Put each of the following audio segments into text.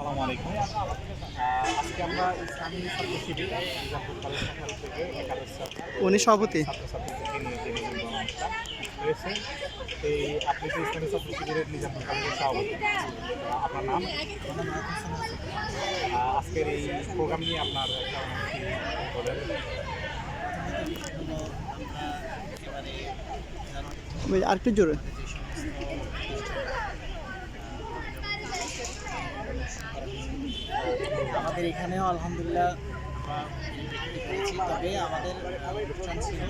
আসসালামু আলাইকুম। আজকে আমরা ইসলামী ছাত্র শিবির নিজামপুর কলেজ শাখা থেকে একাদশ উনি সভাপতি। ছাত্রছাত্রীদেরকে নিয়ে যে নিবন্ধন অনুষ্ঠান হয়েছে। এই আপনি তো ইসলামী ছাত্র শিবিরের নিজামপুর কলেজের সভাপতি, আপনার নাম? আজকের এই প্রোগ্রাম নিয়ে আপনার একটা অনুভূতি বলেন। আরেকটু জোরে। আমাদের এখানেও আলহামদুলিল্লাহ আমরা করেছি, তবে আমাদের অনুষ্ঠান ছিল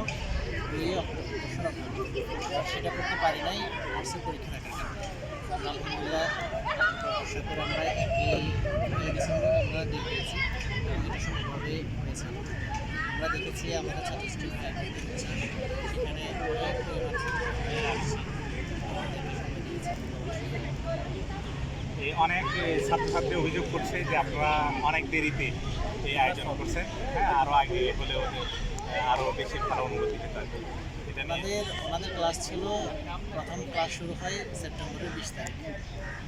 2 অক্টোবর, 2রা অক্টোবর। সেটা করতে পারি নাই আর্টসের পরীক্ষা থাকার কারণে। আলহামদুলিল্লাহ আশা করে আমরা 1 ডিসেম্বর আমরা ডেট পেয়েছি এবং এটা সুন্দরভাবে হয়েছে। আমরা দেখেছি আমাদের ছাত্রছাত্রীরা সেখানে অনেক পরিমাণ আসছে, আমাদেরকে সময় দিয়েছে। অনেক ছাত্রছাত্রী অভিযোগ করছে যে আপনারা অনেক দেরিতে এই আয়োজন করছেন। হ্যাঁ, আরও আগে হলে ওদের আরও বেশি ভালো অনুভূতি পেতে হবে। এটা নিয়ে ওনাদের ক্লাস ছিল, প্রথম ক্লাস শুরু হয় সেপ্টেম্বরের 20 তারিখ।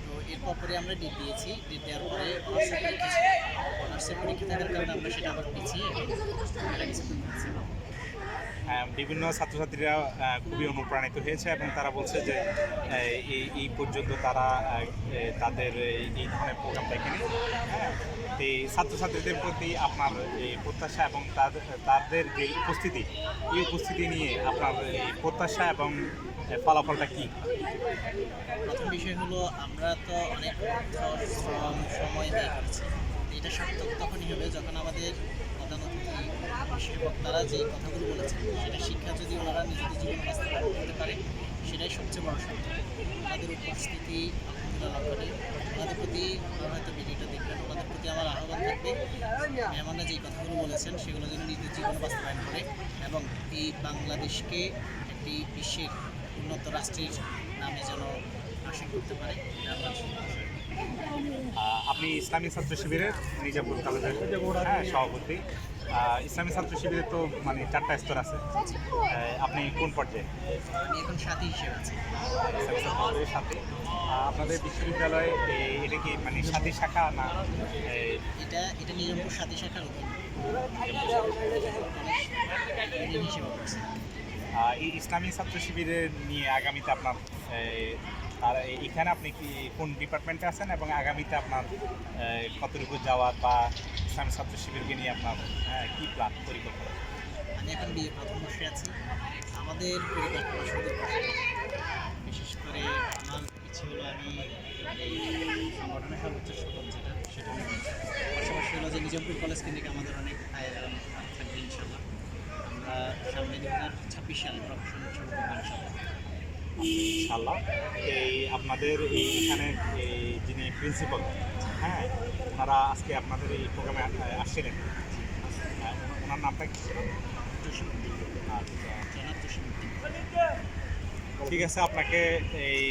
তো এরপর পরে আমরা ডেট দিয়েছি। ডেট দেওয়ার পরে অনার্সের পরীক্ষা ছিল। অনার্সের পরীক্ষা থাকার কারণে আমরা সেটা আবার পিছিয়ে বিভিন্ন ছাত্রছাত্রীরা খুবই অনুপ্রাণিত হয়েছে এবং তারা বলছে যে এই পর্যন্ত তারা তাদের এই ধরনের প্রোগ্রাম দেখেনি। হ্যাঁ, এই ছাত্রছাত্রীদের প্রতি আপনার এই প্রত্যাশা এবং তাদের যে উপস্থিতি, এই উপস্থিতি নিয়ে আপনার এই প্রত্যাশা এবং ফলাফলটা কী? প্রথম বিষয় হলো, আমরা তো অনেক সময় ব্যয় করছি। এটা সার্থক তখনই হবে যখন আমাদের প্রধান অতিথি বিশেষ বক্তারা যে কথাগুলো বলেছেন সেটা শিক্ষা যদি ওনারা নিজেদের জীবনে বাস্তবায়ন করতে পারে, সেটাই সবচেয়ে বড় সার্থক। ওনাদের উপস্থিতি আলহামদুলিল্লাহ লক্ষণীয়। ওনাদের প্রতি হয়তো ভিডিওটা দেখবেন, ওনাদের প্রতি আমার আহ্বান থাকবে মেহমানরা যেই কথাগুলো বলেছেন সেগুলো যেন নিজের জীবনে বাস্তবায়ন করে এবং এই বাংলাদেশকে একটি বিশ্বের উন্নত রাষ্ট্রের নামে যেন আশা করতে পারে। আপনি ইসলামী ছাত্র শিবিরের নিজামপুর কলেজের সভাপতি। ইসলামী ছাত্র শিবিরে তো মানে 4টা স্তর আছে, আপনি কোন পর্যায়ে? আমি এখন সাথী হিসেবে আছি। ইসলামী ছাত্র শিবিরের সাথে আপনাদের বিশ্ববিদ্যালয়ে এটা কি মানে সাথী শাখা না? এটা নিজামপুর সাথী শাখার অধীন হিসেবে করছি। এই ইসলামী ছাত্র শিবিরের নিয়ে আগামীতে আপনার আর এখানে আপনি কি কোন ডিপার্টমেন্টে আছেন এবং আগামীতে আপনার কতটুকু যাওয়ার বা ইসলামী ছাত্র শিবিরকে নিয়ে আপনার কী প্ল্যান পরিকল্পনা? আমি এখন বিয়ে প্রথম বর্ষে আছি। আমাদের পরিকল্পনা সুন্দর, বিশেষ করে আমার ইচ্ছে হলো আমি এই সংগঠনের সর্বোচ্চ সফল সেটা পাশাপাশি হলো যে নিজামপুর কলেজ কেন্দ্রিক আমাদের অনেক আয়োজন থাকবে ইনশাল্লাহ। আমরা সামনে 2026 সালে প্রফেশন শুরু করবো ইনশাআল্লাহ। এই আপনাদের এইখানে যিনি প্রিন্সিপাল, হ্যাঁ, ওনারা আজকে আপনাদের এই প্রোগ্রামে আসছিলেন, ওনার নামটা কি ছিল? ঠিক আছে, আপনাকে এই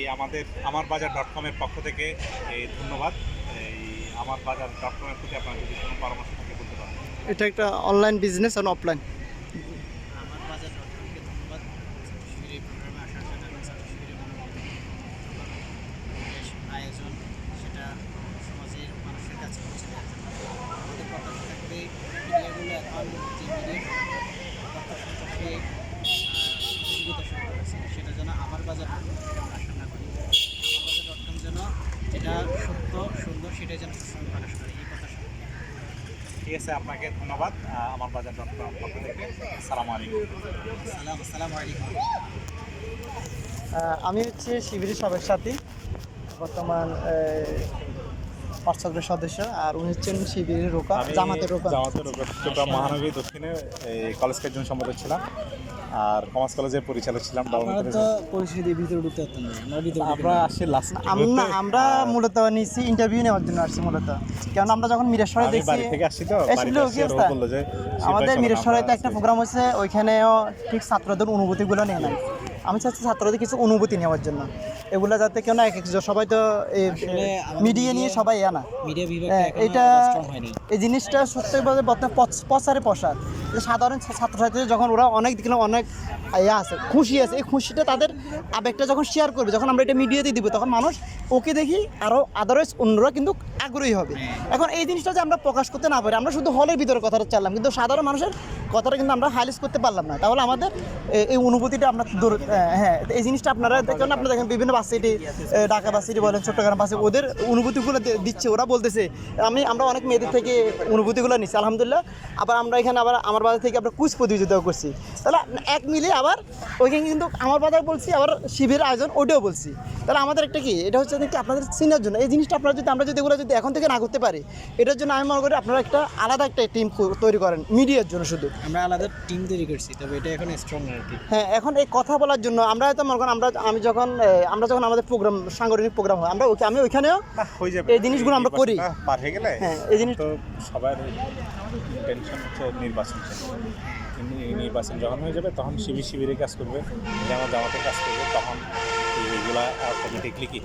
আমারবাজার.com-এর পক্ষ থেকে ধন্যবাদ। এই আমারবাজার.com-এর প্রতি আপনার যদি কোনো পরামর্শ থাকে বলতে পারেন। এটা একটা অনলাইন বিজনেস আর অফলাইন। আমারবাজার.com-কে ধন্যবাদ শিবিরের প্রোগ্রামে আসার জন্য এবং ছাত্র শিবিরের আয়োজন সেটা সমাজের মানুষের কাছে পৌঁছে দেওয়ার জন্য আমাদের প্রত্যাশা থাকবে মিডিয়াগুলো এখন যে মিডিয়া প্রত্যাশা সম্পর্কে প্রতিযোগিতা শুরু করেছে সেটা যেন আমার বাজার.com আমরা আশা না করি। আমারবাজার.com যেন যেটা সত্য সুন্দর সেটাই যেন সবসময় প্রকাশ করে, এই প্রত্যাশা। ঠিক আছে, আপনাকে ধন্যবাদ। আমারবাজার.com পক্ষ থেকে আসসালামু আলাইকুম। আসসালামু আলাইকুম। আমি হচ্ছে শিবিরের সবের সাথী, বর্তমান পাঁচছাত্রের সদস্য, আর উনি হচ্ছেন শিবিরের রোকা, জামাতের রোকা। চট্টগ্রাম মহানগরী দক্ষিণে কলেজ কার্জন সম্পাদক ছিলাম আর কমার্স কলেজের পরিচালক ছিলাম। পরিস্থিতির ভিতরে ঢুকতে পারতাম না, আমরা আসছি লাস্ট। আমরা মূলত নিচ্ছি ইন্টারভিউ নেওয়ার জন্য আসছি মূলত, কারণ আমরা যখন মিরেশ্বরে দেখছি বাড়ি থেকে আসছি তো আমাদের মিরেশ্বরে একটা প্রোগ্রাম হয়েছে, ওইখানেও ঠিক ছাত্রদের অনুভূতিগুলো নিয়ে নেয়। আমি চাচ্ছি ছাত্রদের কিছু অনুভূতি নেওয়ার জন্য, এগুলো যাতে কেউ না সবাই তো মিডিয়া নিয়ে সবাই না এটা এই জিনিসটা সত্যি বলতে প্রচারে প্রসার সাধারণ ছাত্রছাত্রী যখন ওরা অনেক দেখলাম অনেক আছে খুশি আছে, এই খুশিটা তাদের আবেগটা যখন শেয়ার করবে, যখন আমরা এটা মিডিয়াতে দিব, তখন মানুষ ওকে দেখি আরও আদারওয়াইজ অন্যরা কিন্তু আগ্রহী হবে। এখন এই জিনিসটা যে আমরা প্রকাশ করতে না পারি, আমরা শুধু হলের ভিতরে কথাটা চাইলাম, কিন্তু সাধারণ মানুষের কথাটা কিন্তু আমরা হাইলাইট করতে পারলাম না। তাহলে আমাদের এই অনুভূতিটা আমরা হ্যাঁ, এই জিনিসটা আপনারা দেখেন, আপনারা দেখেন বিভিন্ন বাস সিটি, ঢাকা বাস সিটি বলেন, চট্টগ্রাম বাসে ওদের অনুভূতিগুলো দিচ্ছে, ওরা বলতেছে আমরা অনেক মেয়েদের থেকে অনুভূতিগুলো নিচ্ছি আলহামদুলিল্লাহ। আবার আমরা এখানে আবার আমার বাজার থেকে আমরা কুইজ প্রতিযোগিতাও করছি, তাহলে এক মিলে আবার ওইখানে কিন্তু আমার বাজার বলছি, আবার শিবিরের আয়োজন ওটাও বলছি। তাহলে আমাদের একটা কি, এটা হচ্ছে কি আপনাদের চিনার জন্য এই জিনিসটা আপনারা যদি আমরা যদি এগুলো যদি এখন থেকে না করতে পারি, এটার জন্য আমি মনে করি আপনারা একটা আলাদা একটা টিম তৈরি করেন মিডিয়ার জন্য শুধু। আমরা আলাদা টিম তৈরি করছি, তবে এটা এখন স্ট্রং আর কি। হ্যাঁ, এখন এই কথা বলার জন্য আমরা হয়তো মনে করেন আমরা যখন আমাদের প্রোগ্রাম, সাংগঠনিক প্রোগ্রাম হয়, আমি ওইখানেও হয়ে যাবে এই জিনিসগুলো আমরা করি। পার হয়ে গেলে হ্যাঁ, এই জিনিস তো সবার টেনশন হচ্ছে নির্বাচন। নির্বাচন যখন হয়ে যাবে তখন শিবিরে কাজ করবে, জামাতে কাজ করবে, তখন এইগুলা অটোমেটিকলি কি